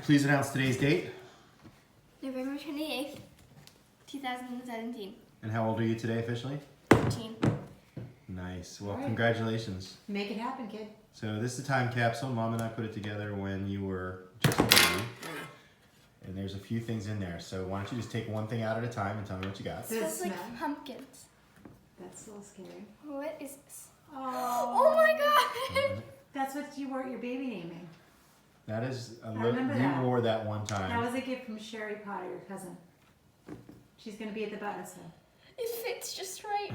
Please announce today's date. November 28th, 2017. And how old are you today officially? 13. Nice. Well, All right. congratulations. Make it happen, kid. So this is a time capsule. Mom and I put it together when you were just a baby. And there's a few things in there. So why don't you just take one thing out at a time and tell me what you got. Does it Smells like smell? pumpkins. That's a little scary. What is this? Oh, my god! That's what you wore at your baby naming. That is a I look. remember You that. wore that one That time. was a gift from Sherry Potter, your cousin. She's going to be at the bat mitzvah. It fits just right.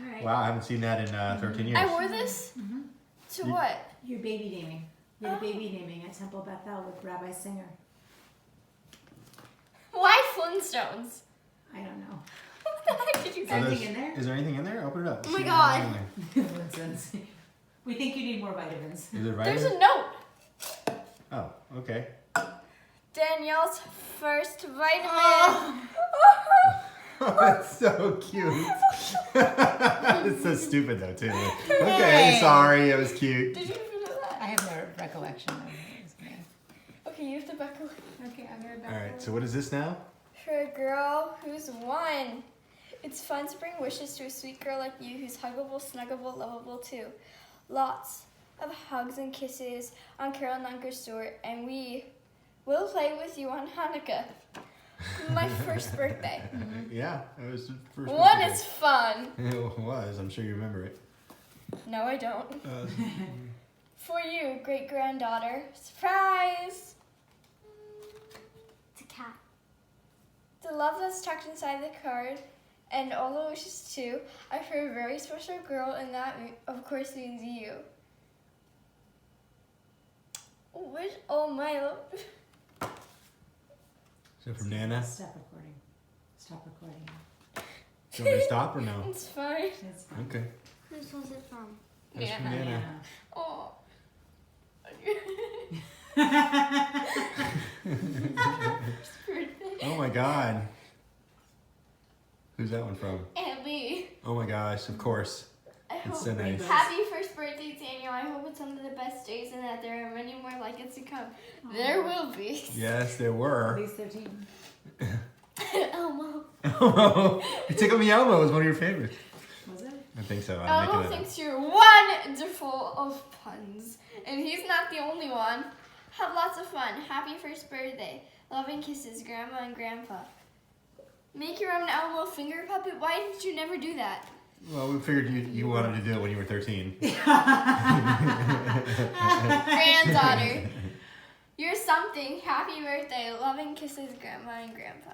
All right. Wow, I haven't seen that in 13 years. I wore this Mhm. to You- what? Your baby naming. You had a baby naming at Temple Bethel with Rabbi Singer. Why Flintstones? I don't know. What the heck did you Is say? Are anything those- in there? Is there anything in there? Open it up. Oh my See if God. there's anything Vitamins. We think you need more vitamins. in there. Is it There's right? a note. Oh, okay. Danielle's first vitamin. Oh, that's so cute. It's so stupid though too. Okay, Hey. sorry, it was cute. Did you know that? I have no recollection of it. Okay, you have to back away. Okay, I'm going to All right, so what is this now? For a girl who's won. It's fun to bring wishes to a sweet girl like you who's huggable, snuggable, lovable too. Lots of hugs and kisses on Carol Nunker's store, and we will play with you on Hanukkah. My first birthday. Yeah, it was the first. One birthday. is fun. It was. I'm sure you remember it. No, I don't. For you, great granddaughter. Surprise! It's a cat. The love that's tucked inside the card, and all the wishes too, are for a very special girl, and that, of course, means you. Wish all my love. So from Nana. Stop recording. Stop recording. Do you want me to stop or no? It's fine. It's fine. Okay. Whose was it from? That's from Nana. Nana. Oh. Oh my God. Who's that one from? And Lee. Oh my gosh, of course. I It's hope so nice. Happy first birthday, Daniel. I hope it's one of the best days and that there are many more like it to come. There will be. Yes, there At were. least 13. Elmo. Elmo. Tickle Me Elmo was one of your favorites. Was it? I think so. I'm Elmo making it up. thinks you're wonderful of puns. And he's not the only one. Have lots of fun. Happy first birthday. Loving kisses, Grandma and Grandpa. Make your own Elmo finger puppet. Why did you never do that? Well, we figured you wanted to do it when you were 13. Granddaughter. You're something. Happy birthday. Loving kisses, Grandma and Grandpa.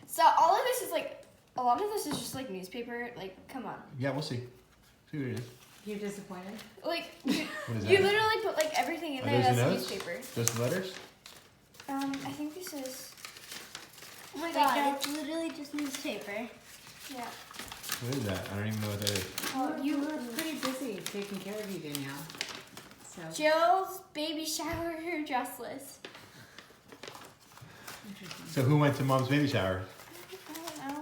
So all of this is like, a lot of this is just like newspaper. Like, come on. Yeah, we'll see. See what it is. You're disappointed? Like, you What is that? literally put like everything in Are there those the that's notes? newspaper. Those the letters? I think this is, Oh my Like god, that. it's literally just newspaper. yeah. What is that? I don't even know what that is. You were pretty busy taking care of you, Danielle. So, Jill's baby shower, her dress list. interesting. So who went to Mom's baby shower? I don't know.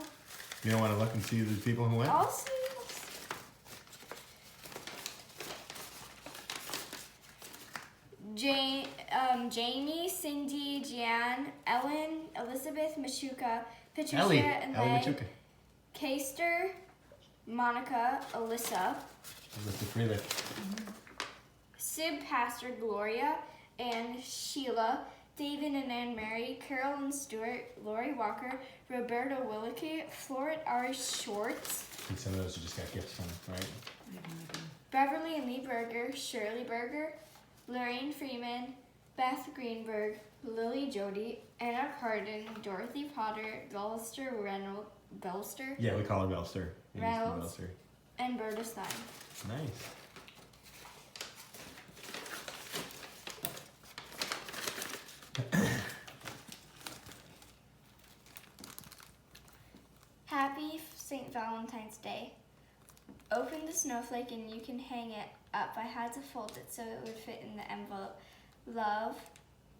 You don't want to look and see the people who went? I'll see. Jamie, Cindy, Jan, Ellen, Elizabeth, Machuca, Patricia, Ellie. and Ellie Lay, Machuca. Keister, Monica, Alyssa, Elizabeth Freeland. Sib, Pastor, Gloria, and Sheila, David and Anne Mary, Carol and Stuart, Lori Walker, Roberta Willicke, Floret R. Shorts, I think some of those you just got gifts from, right? I have no idea. Beverly and Lee Berger, Shirley Berger, Lorraine Freeman, Beth Greenberg, Lily Jody, Anna Carden, Dorothy Potter, Belster, Yeah, we call her Belster. We used to Reynolds. Belster. and Berta Stein. Nice. Happy St. Valentine's Day. Open the snowflake and you can hang it up. I had to fold it so it would fit in the envelope. Love,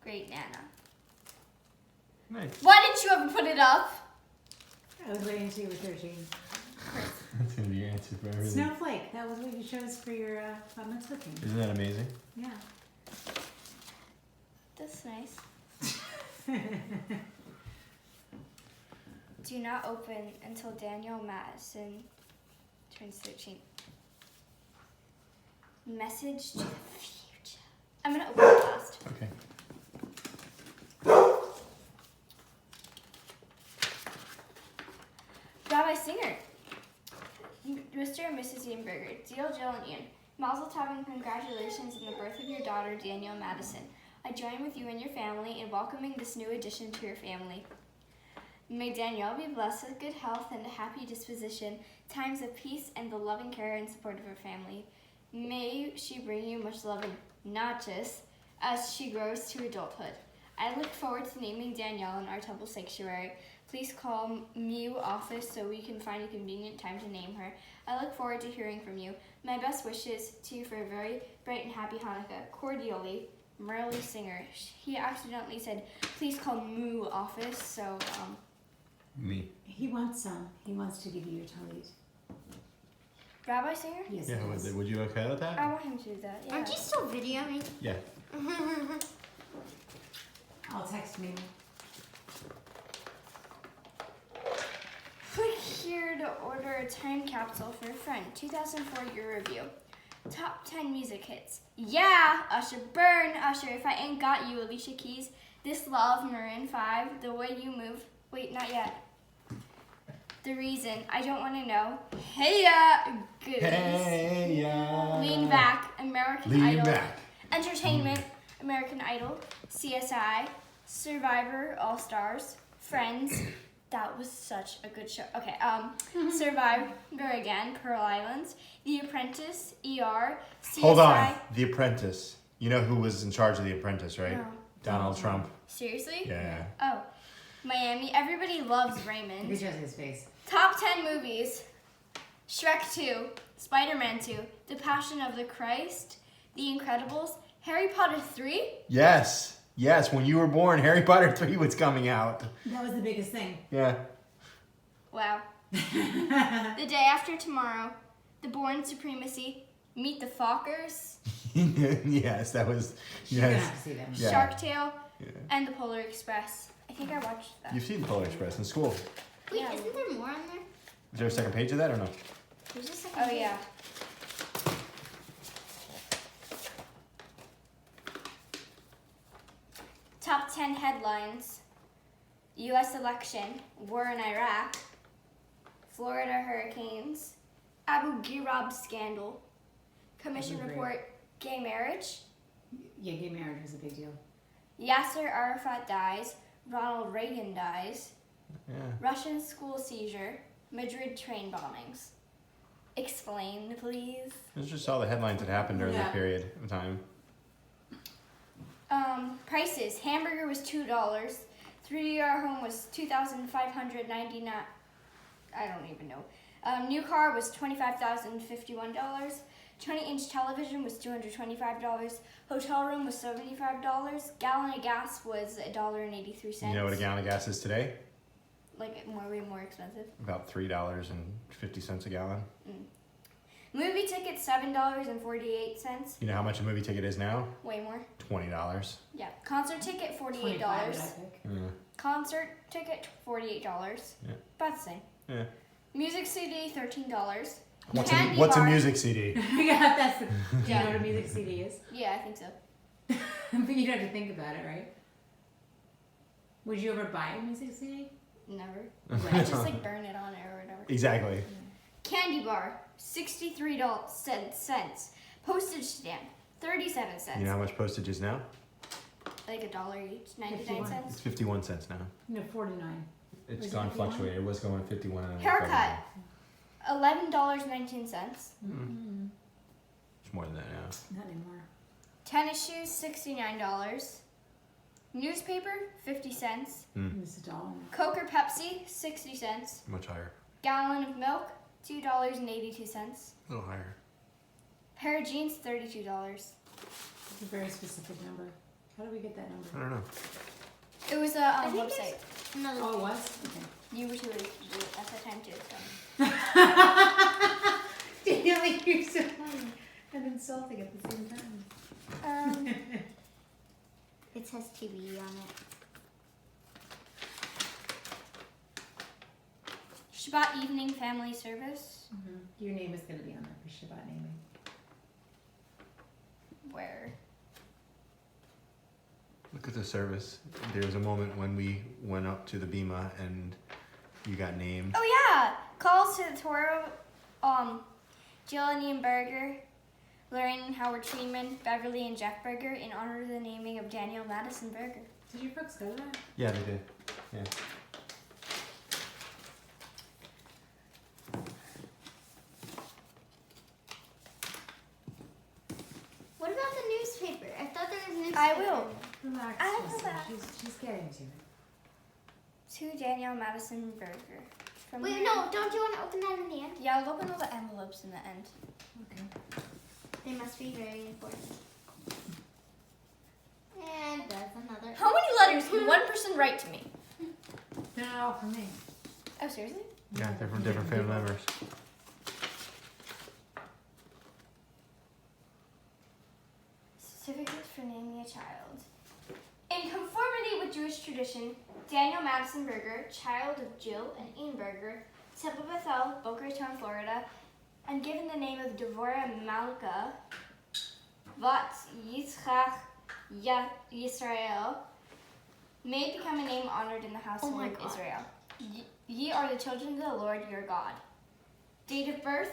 Great Nana. Nice. Why didn't you ever put it up? I was waiting until you were 13. Chris. That's gonna be your answer for everything. Snowflake. That was what you chose for your bat mitzvah thing. Isn't that amazing? Yeah. That's nice. Do not open until Daniel Madison turns 13. Message to the future. I'm gonna open it last. Okay. Rabbi Singer, Mr. and Mrs. Ianberger, dear Jill and Ian, Mazel Tov and congratulations on the birth of your daughter, Danielle Madison. I join with you and your family in welcoming this new addition to your family. May Danielle be blessed with good health and a happy disposition, times of peace and the loving care and support of her family. May she bring you much love and nachos as she grows to adulthood. I look forward to naming Danielle in our temple sanctuary. Please call Mew office so we can find a convenient time to name her. I look forward to hearing from you. My best wishes to you for a very bright and happy Hanukkah. Cordially, Merle Singer. He accidentally said, please call Moo office, so, Me. He wants some. He wants to give you your Tallit. Rabbi Singer? Yes. Yeah, he does. would you okay with that? I want him to do that, yeah. Aren't you still videoing? Yeah. I'll text me. Click here to order a time capsule for a friend. 2004 year review. Top 10 music hits. Yeah! Usher, burn! Usher, If I Ain't Got You, Alicia Keys. This Love, Maroon 5. The Way You Move. Wait, not yet. The Reason, I Don't Want to Know. Hey ya! Goodies. Hey, yeah. Lean Back, American Lean Idol. back. Entertainment, American Idol. CSI. Survivor, All Stars. Friends. That was such a good show. Okay, Survivor again, Pearl Islands, The Apprentice, ER, CSI. Hold on. The Apprentice. You know who was in charge of The Apprentice, right? No. Donald Trump. Seriously? Yeah. Oh, Miami. Everybody loves Raymond. He shows his face. Top 10 movies: Shrek 2, Spider-Man 2, The Passion of the Christ, The Incredibles, Harry Potter 3. Yes. Yes, when you were born, Harry Potter 3 was coming out. That was the biggest thing. Yeah. Wow. The Day After Tomorrow, The Bourne Supremacy, Meet the Fockers, Yes, that was. You're gonna Yes. have to see them. Yeah. Shark Tale, Yeah. and The Polar Express. I think I watched that. You've seen Polar Express in school. Wait, Yeah. isn't there more on there? Is there a second page of that or no? There's just Oh yeah. Top 10 headlines: U.S. election, war in Iraq, Florida hurricanes, Abu Ghraib scandal, commission Abu Ghraib. report, gay marriage, Yeah, gay marriage was a big deal. Yasser Arafat dies, Ronald Reagan dies, Yeah. Russian school seizure, Madrid train bombings. Explain, please. Those are just all the headlines that happened during Yeah. that period of time. Prices. Hamburger was $2. 3-year home was $2,599. I don't even know. New car was $25,051. 20-inch television was $225. Hotel room was $75. Gallon of gas was $1.83. You know what a gallon of gas is today? Like way more expensive. About $3.50 a gallon. Movie ticket $7.48. You know how much a movie ticket is now? Way more. $20. Yeah. Concert ticket $48. 25 did I pick? Yeah. Concert ticket $48. Yeah. About the same. Yeah. Music CD $13. What's Candy a bar. music CD? Yeah, that's the. Do you Yeah. know what a music CD is? Yeah, I think so. But you'd have to think about it, right? Would you ever buy a music CD? Never. I Right. just like burn it on it or whatever. Exactly. Candy bar, 63 cents. Postage stamp, 37 cents. You know how much postage is now? Like $1 each, 99 51. cents. It's 51 cents now. No, 49. It's Was it gone 51? fluctuating. It was going 51. and then Haircut. 49. $11.19. It's more than that now. Not anymore. Tennis shoes, $69. Newspaper, 50 cents. It's $1 now. Coke or Pepsi, 60 cents. Much higher. Gallon of milk, $2.82. A little higher. Pair of jeans, $32. It's a very specific number. How do we get that I number? don't know. It was a think website. Another Oh, it was? Okay. You were too late to do it at that time too. So. Danielle, you're so funny and insulting at the same time. It says TV on it. Shabbat evening family service. Your name is going to be on there for Shabbat naming. Where? Look at the service. There was a moment when we went up to the Bima and you got named. Oh yeah! Calls to the Torah. Jill and Ian Berger, Lorraine and Howard Treeman, Beverly and Jeff Berger in honor of the naming of Daniel Madison Berger. Did your folks go to that? Yeah, they did. Yeah. What about the newspaper? I thought there was a newspaper. I will. Relax, I know Jessica. that. She's getting to it. To Daniel Madison Berger. From Wait, no, don't you want to open that in the end? Yeah, I'll open all the envelopes in the end. Okay. They must be very important. And that's another. How many letters can one person write to me? They're not all for me. Oh, seriously? Yeah, they're from different family members. Certificate for naming a child. In conformity with Jewish tradition, Daniel Madison Berger, child of Jill and Ian Berger, Temple Bethel, Boca Raton, Florida, and given the name of Devorah Malka, Vat Yitzchak Yisrael, may become a name honored in the household Oh my of God. Israel. Ye are the children of the Lord your God. Date of birth,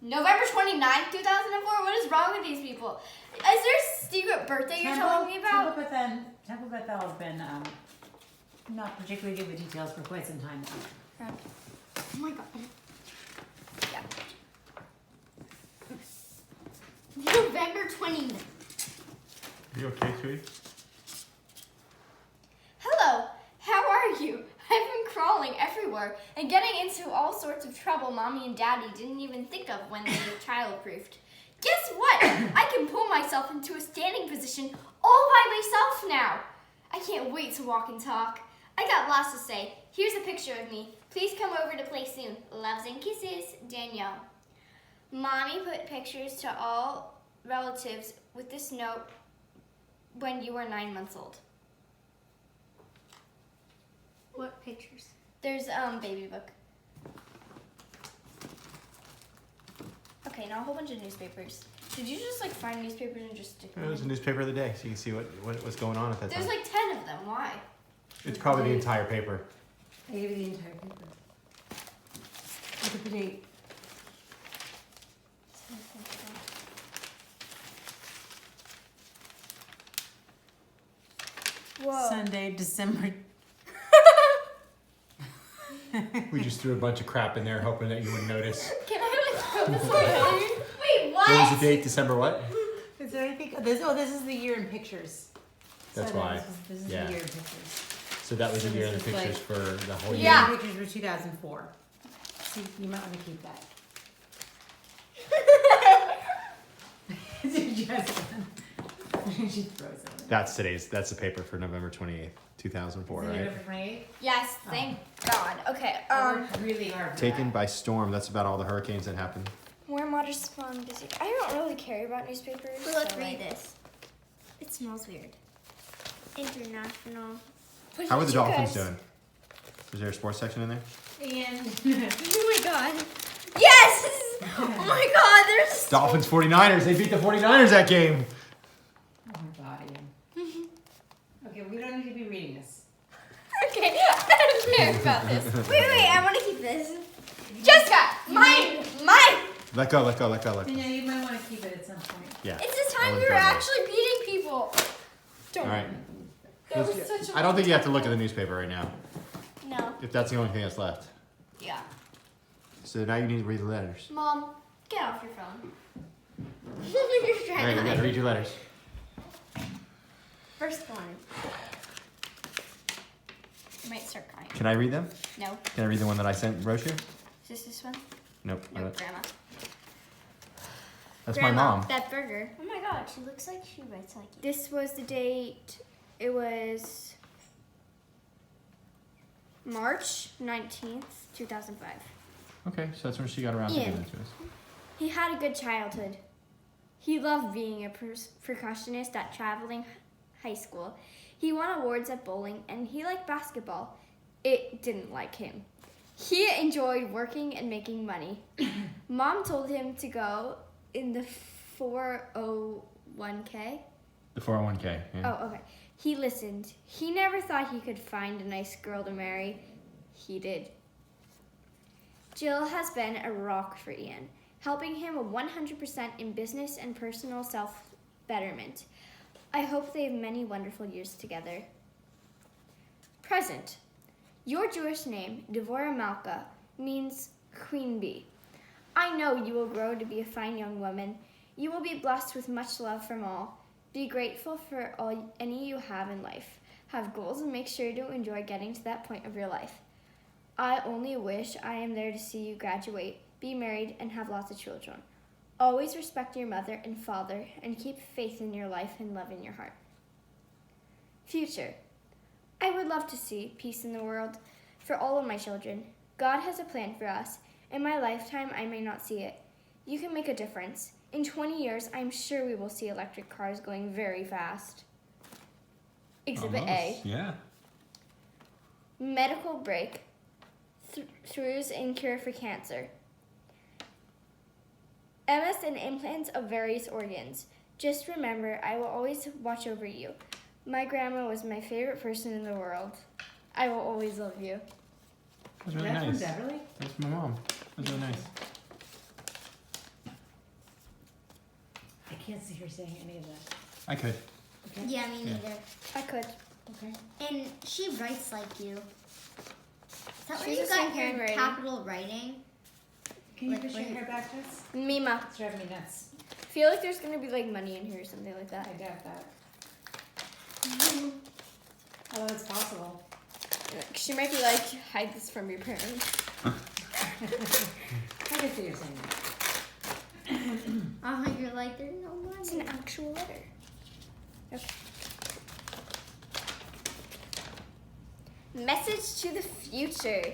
November 29th, 2004. What is wrong with these people? Is there a secret birthday you're telling me about? Temple Bethel has been not particularly good with details for quite some time now. Oh my god. Yeah. November 29th. You okay, sweetie? Hello, how are you? I've been crawling everywhere and getting into all sorts of trouble Mommy and Daddy didn't even think of when they were child-proofed. Guess what? I can pull myself into a standing position all by myself now. I can't wait to walk and talk. I got lots to say. Here's a picture of me. Please come over to play soon. Loves and kisses, Danielle. Mommy put pictures to all relatives with this note when you were 9 months old. What pictures? There's baby book. Okay, now a whole bunch of newspapers. Did you just like find newspapers and just stick them It was a in? newspaper of the day, so you can see what was going on at that There's time. like 10 of them. Why? It's probably the entire paper. I gave you the entire paper. Look at the date. Whoa. Sunday, December. We just threw a bunch of crap in there, hoping that you wouldn't notice. Can I like throw this away? Wait, what? What was the date? December what? Is there anything? This is the year in pictures. That's So why. This is Yeah. the year in pictures. So that was the So year in this the is pictures like- for the whole Yeah. year. The pictures were 2004. So you might want to keep that. Jessica. She throws it. That's the paper for November 28th, 2004, Is it right? November 28th? Yes, thank God. Okay, I worked really hard for Taken that. by storm. That's about all the hurricanes that happened. warm water spawn busy. I don't really care about newspapers. Well, let's so, read like- this. It smells weird. International. What How are did the you Dolphins guys- doing? Is there a sports section in there? And Oh my god. Yes! Oh my God, there's. Dolphins 49ers. They beat the 49ers that game. oh my god, Ian. Okay, we don't need to be reading this. Okay, I don't care about this. Wait, I want to keep this. Jessica, mine. Let go. Yeah, you might want to keep it at some point. Yeah. It's the I time we wouldn't were go there. actually beating people. Don't. All right. That was such a I don't think you have to look at the newspaper right now, No. if that's the only thing that's left. Yeah. So now you need to read the letters. Mom, get off your phone. You're All trying right, you to gotta read your letters. First one. I might start crying. Can I read them? No. Can I read the one that I sent wrote you? Is this one? Nope. No, Grandma. That's Grandma, my mom. That burger. Oh my God, she looks like she writes like you. This was the date. It was March 19th, 2005. Okay, so that's when she got around to Ian. giving it to us. He had a good childhood. He loved being a percussionist at traveling high school. He won awards at bowling, and he liked basketball. It didn't like him. He enjoyed working and making money. Mom told him to go in the 401k. The 401k. Yeah. Oh, okay. He listened. He never thought he could find a nice girl to marry. He did. Jill has been a rock for Ian, helping him 100% in business and personal self-betterment. I hope they have many wonderful years together. Present. Your Jewish name, Devorah Malka, means queen bee. I know you will grow to be a fine young woman. You will be blessed with much love from all. Be grateful for any you have in life. Have goals and make sure to enjoy getting to that point of your life. I only wish I am there to see you graduate, be married, and have lots of children. Always respect your mother and father and keep faith in your life and love in your heart. Future. I would love to see peace in the world for all of my children. God has a plan for us. In my lifetime, I may not see it. You can make a difference. In 20 years, I'm sure we will see electric cars going very fast. Exhibit A. Almost, yeah. Medical break. Throughs and cure for cancer. MS and implants of various organs. Just remember, I will always watch over you. My grandma was my favorite person in the world. I will always love you. That was really Is that from nice. Beverly? That's my mom. That was really nice. I can't see her saying any of that. I could. Okay. Yeah, me Yeah. neither. I could. Okay. And she writes like you. Is that where She's you the same got your handwriting. capital writing? Can you Like, push your wait. hair back to us? Mima. It's driving me nuts. I feel like there's gonna be like money in here or something like that. I doubt that. Although it's possible. She might be like, hide this from your parents. I can see you're saying that. You're like, there's no It's money. an actual letter. Okay. Message to the future.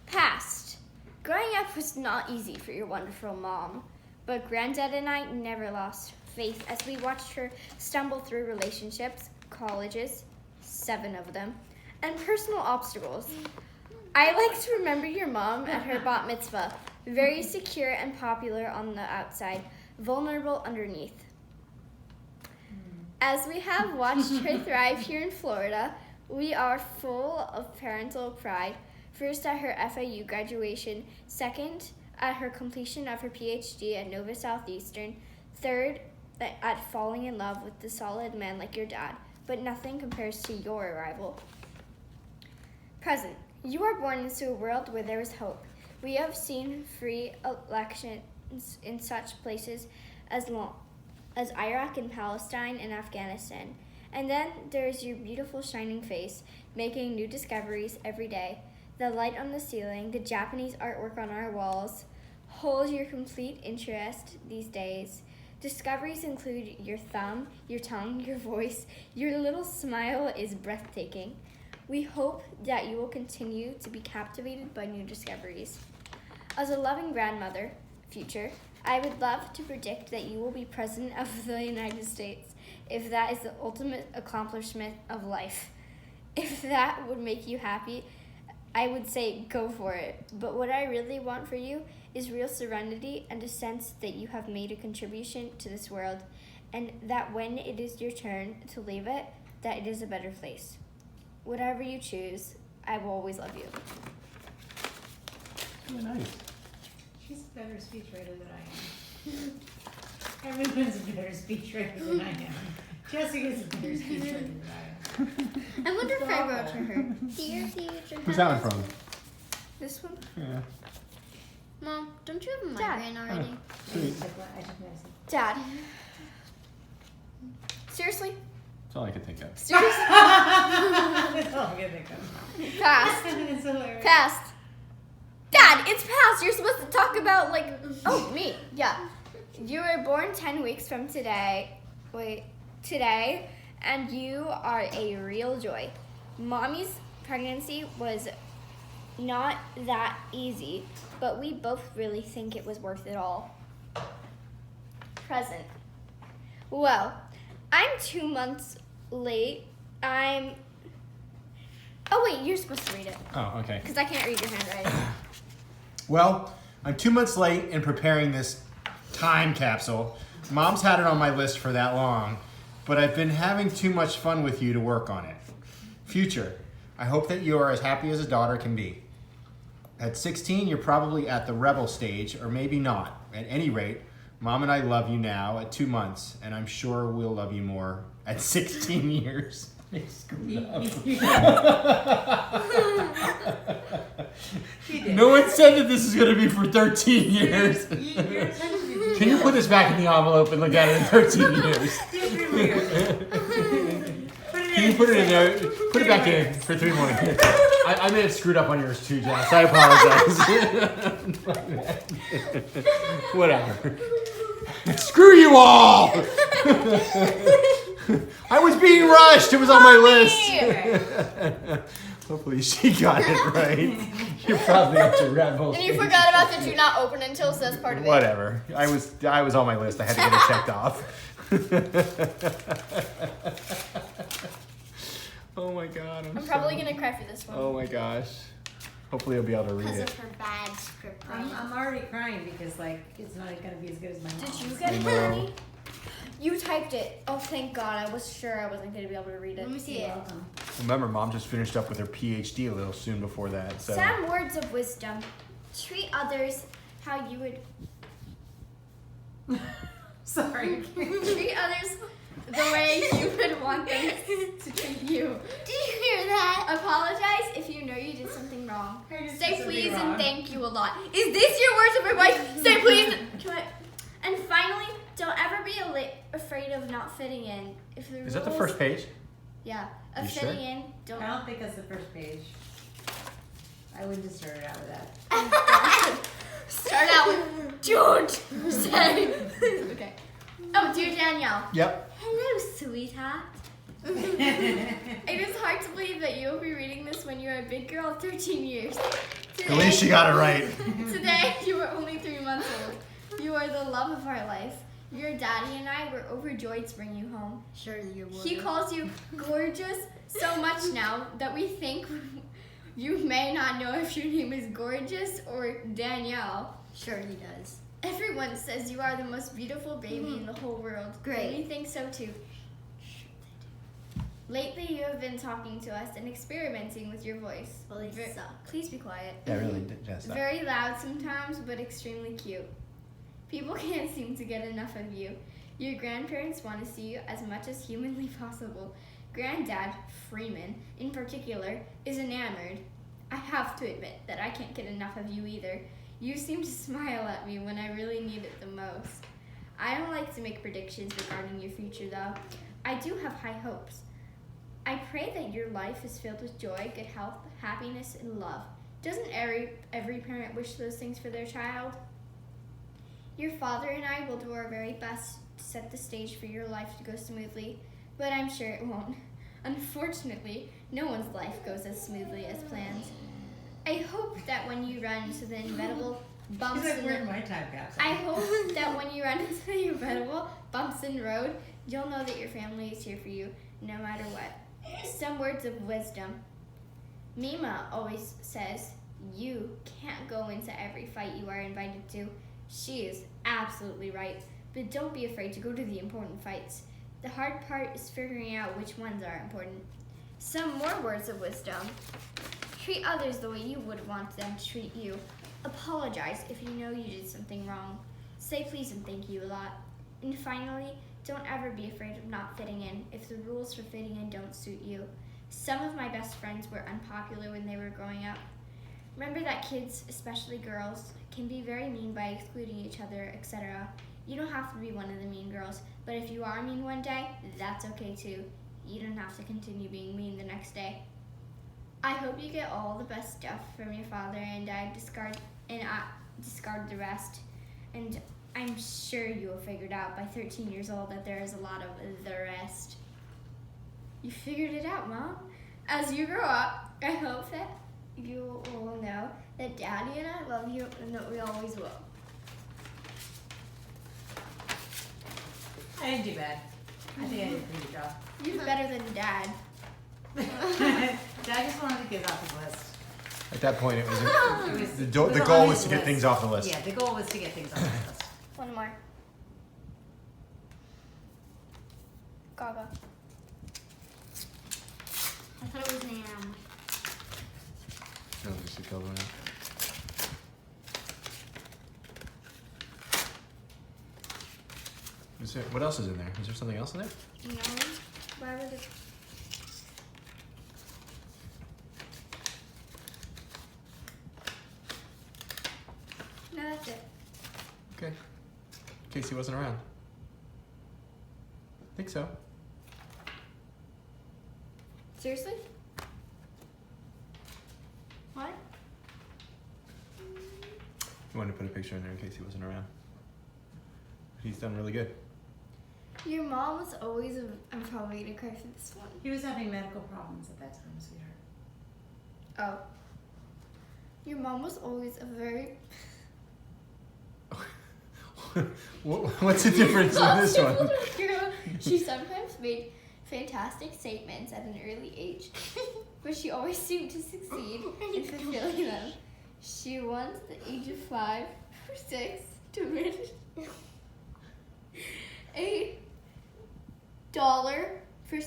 Past. Growing up was not easy for your wonderful mom, but Granddad and I never lost faith as we watched her stumble through relationships, colleges, 7 of them, and personal obstacles. I like to remember your mom at her bat mitzvah, very secure and popular on the outside, vulnerable underneath. As we have watched her thrive here in Florida, we are full of parental pride. First at her FIU graduation, second at her completion of her PhD at Nova Southeastern, third at falling in love with a solid man like your dad, but nothing compares to your arrival. Present. You are born into a world where there is hope. We have seen free elections in such places as Iraq and Palestine and Afghanistan. And then there is your beautiful shining face, making new discoveries every day. The light on the ceiling, the Japanese artwork on our walls, hold your complete interest these days. Discoveries include your thumb, your tongue, your voice. Your little smile is breathtaking. We hope that you will continue to be captivated by new discoveries. As a loving grandmother, future, I would love to predict that you will be President of the United States, if that is the ultimate accomplishment of life. If that would make you happy, I would say go for it. But what I really want for you is real serenity and a sense that you have made a contribution to this world, and that when it is your turn to leave it, that it is a better place. Whatever you choose, I will always love you. Really nice. She's a better speechwriter than I am. Everyone's a better speechwriter than I am. Jessica's a better speechwriter than I am. I wonder if I wrote to her. Dear future. Who's that one from? This one? Yeah. Mom, don't you have a Dad. migraine already? Sweet. I took medicine. Dad. Seriously? That's all I could think of. Seriously? That's all I'm gonna think of. Past. It's hilarious. Past. Dad, it's past. You're supposed to talk about, like, oh, me. Yeah. You were born 10 weeks from today, and you are a real joy. Mommy's pregnancy was not that easy, but we both really think it was worth it all. Present. Well, I'm 2 months late. Oh wait, you're supposed to read it. Oh, okay. Because I can't read your handwriting. Well, I'm 2 months late in preparing this time capsule. Mom's had it on my list for that long, but I've been having too much fun with you to work on it. Future, I hope that you are as happy as a daughter can be. At 16, you're probably at the rebel stage, or maybe not. At any rate, Mom and I love you now at 2 months, and I'm sure we'll love you more at 16 years. I screwed up. No one said that this is going to be for 13 years. Can you put this back in the envelope and look at it in 13 years? Can you put it in there? Put it back in for 3 more years. I may have screwed up on yours too, Jess. I apologize. Whatever. Screw you all! I was being rushed. It was on my list. Hopefully she got it right. You're probably at your rebel. And you forgot about the do not open until says part of it. Whatever. I was on my list. I had to get it checked off. Oh my god. I'm probably gonna cry for this one. Oh my gosh. Hopefully I'll be able to read Because it. of her bad script writing. I'm already crying because like it's not gonna be as good as my mom. Did you get it, honey? You typed it. Oh, thank God. I was sure I wasn't going to be able to read it. Let me see You're it. welcome. Remember, Mom just finished up with her PhD a little soon before that. So. Some words of wisdom. Treat others how you would... Sorry. Treat others the way you would want them to treat you. Did you hear that? Apologize if you know you did something wrong. I just Say did please something and wrong. thank you a lot. Is this your words of advice? Say please. And finally, don't ever be afraid of not fitting in. If the Is that the rules- first page? Yeah. Of You fitting sure? in, don't. I don't think that's the first page. I wouldn't have started out with that. Start out with don't say. Okay. Oh, dear Danielle. Yep. Hello, sweetheart. It is hard to believe that you will be reading this when you are a big girl of 13 years. At least she got it right. Today, you are only 3 months old. You are the love of our life. Your daddy and I were overjoyed to bring you home. Surely you're He calls you gorgeous so much now that we think you may not know if your name is Gorgeous or Danielle. Sure he does. Everyone says you are the most beautiful baby in the whole world. Great. And we think so too. Lately, you have been talking to us and experimenting with your voice. Well, they suck. Please be quiet. Yeah, really did just that. Very loud sometimes, but extremely cute. People can't seem to get enough of you. Your grandparents want to see you as much as humanly possible. Granddad, Freeman, in particular, is enamored. I have to admit that I can't get enough of you either. You seem to smile at me when I really need it the most. I don't like to make predictions regarding your future, though. I do have high hopes. I pray that your life is filled with joy, good health, happiness, and love. Doesn't every parent wish those things for their child? Your father and I will do our very best to set the stage for your life to go smoothly, but I'm sure it won't. Unfortunately, no one's life goes as smoothly as planned. I hope that when you run into the inevitable bumps She's like, in where's the... my time capsule? I hope that when you run into the inevitable bumps in the road, you'll know that your family is here for you, no matter what. Some words of wisdom. Mima always says, you can't go into every fight you are invited to. She is absolutely right, but don't be afraid to go to the important fights. The hard part is figuring out which ones are important. Some more words of wisdom. Treat others the way you would want them to treat you. Apologize if you know you did something wrong. Say please and thank you a lot. And finally, don't ever be afraid of not fitting in if the rules for fitting in don't suit you. Some of my best friends were unpopular when they were growing up. Remember that kids, especially girls, can be very mean by excluding each other, etc. You don't have to be one of the mean girls, but if you are mean one day, that's okay too. You don't have to continue being mean the next day. I hope you get all the best stuff from your father and I discard the rest. And I'm sure you will figure it out by 13 years old that there is a lot of the rest. You figured it out, Mom. As you grow up, I hope that you will know that Daddy and I love you and that we always will. I didn't do bad. I think I did a pretty good job. You did better than Dad. Dad just wanted to get it off his list. At that point, it was It was- the it goal on was his to get list. things off the list. Yeah, the goal was to get things off the list. One more. Gaga. I thought it was Nam. No, there's a color in it. What else is in there? Is there something else in there? No. Why would it? No, that's it. Okay. Casey wasn't around. I think so. Seriously? What? You wanted to put a picture in there in case he wasn't around. He's done really good. Your mom was always I'm probably gonna cry for this one. He was having medical problems at that time, sweetheart. Oh. Your mom was always a very What's the difference in this one? girl. She sometimes made fantastic statements at an early age, but she always seemed to succeed in fulfilling them. She wants the age of 5 or 6 to win $1 for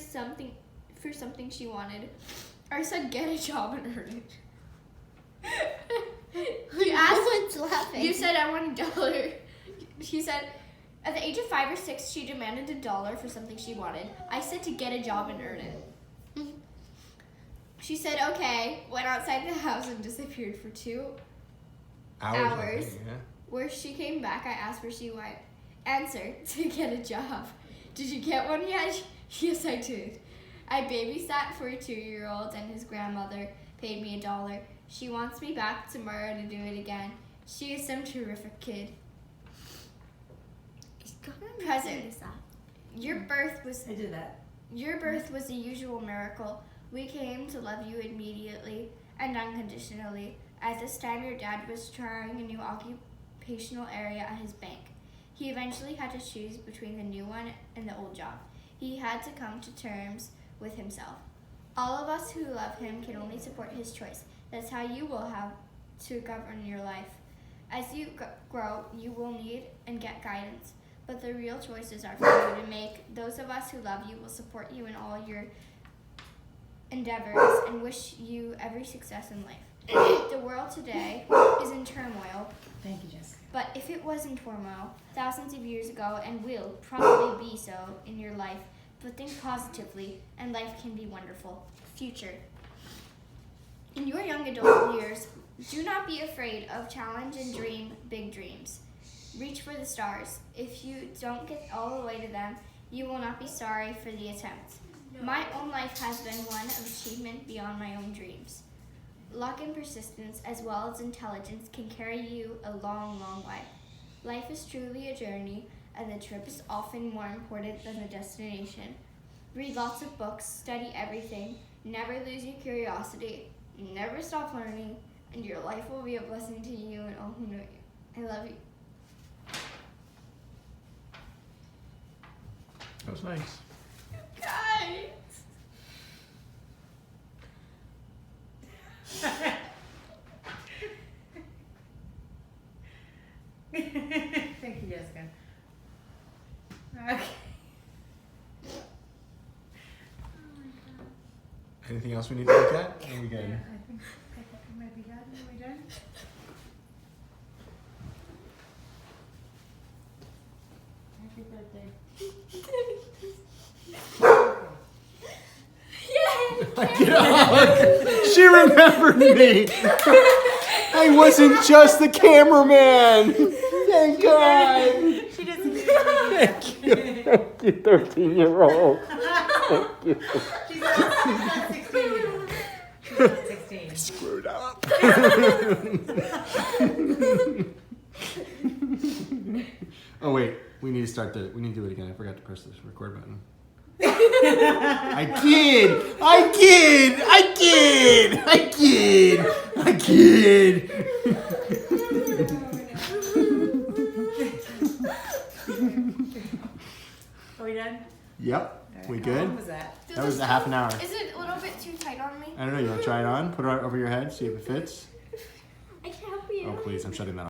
something she wanted. I said get a job and earn it. You asked. laughing. You said I want $1. She said at the age of 5 or 6 she demanded $1 for something she wanted. I said to get a job and earn it. She said okay, went outside the house and disappeared for 2 hours. Yeah. Where she came back, I asked where she went. Answer, to get a job. Did you get one yet? Yes, I did. I babysat for a 2-year-old and his grandmother paid me $1. She wants me back tomorrow to do it again. She is some terrific kid. Present. Your birth was I did that. Your birth was a usual miracle. We came to love you immediately and unconditionally. At this time, your dad was trying a new occupational area at his bank. He eventually had to choose between the new one and the old job. He had to come to terms with himself. All of us who love him can only support his choice. That's how you will have to govern your life. As you grow, you will need and get guidance, but the real choices are for you to make. Those of us who love you will support you in all your endeavors and wish you every success in life. The world today is in turmoil, Thank you, Jessica. but if it was in turmoil thousands of years ago and will probably be so in your life, but think positively and life can be wonderful. Future. In your young adult years, do not be afraid of challenge and dream big dreams. Reach for the stars. If you don't get all the way to them, you will not be sorry for the attempt. My own life has been one of achievement beyond my own dreams. Luck and persistence, as well as intelligence, can carry you a long, long way. Life is truly a journey, and the trip is often more important than the destination. Read lots of books, study everything, never lose your curiosity, never stop learning, and your life will be a blessing to you and all who know you. I love you. That was nice. Guys! Thank you, Jessica. Okay. Anything else we need to look at? Are we Yeah, good? I think we might be done. Are we done? Happy birthday. Yay! Get out! She remembered me! I wasn't just the cameraman! Thank God! She doesn't. Thank you, 13-year-old. Thank you. She's not 16. She's not 16. Screwed up. Oh wait, we need to do it again. I forgot to press this record button. I kid. I kid. I kid. I kid. I kid. Are we done? Yep. We How good? long was that? That was a half an hour. Is it a little bit too tight on me? I don't know. You want to try it on? Put it right over your head. See if it fits. I can help you. Oh, please. I'm shutting that off.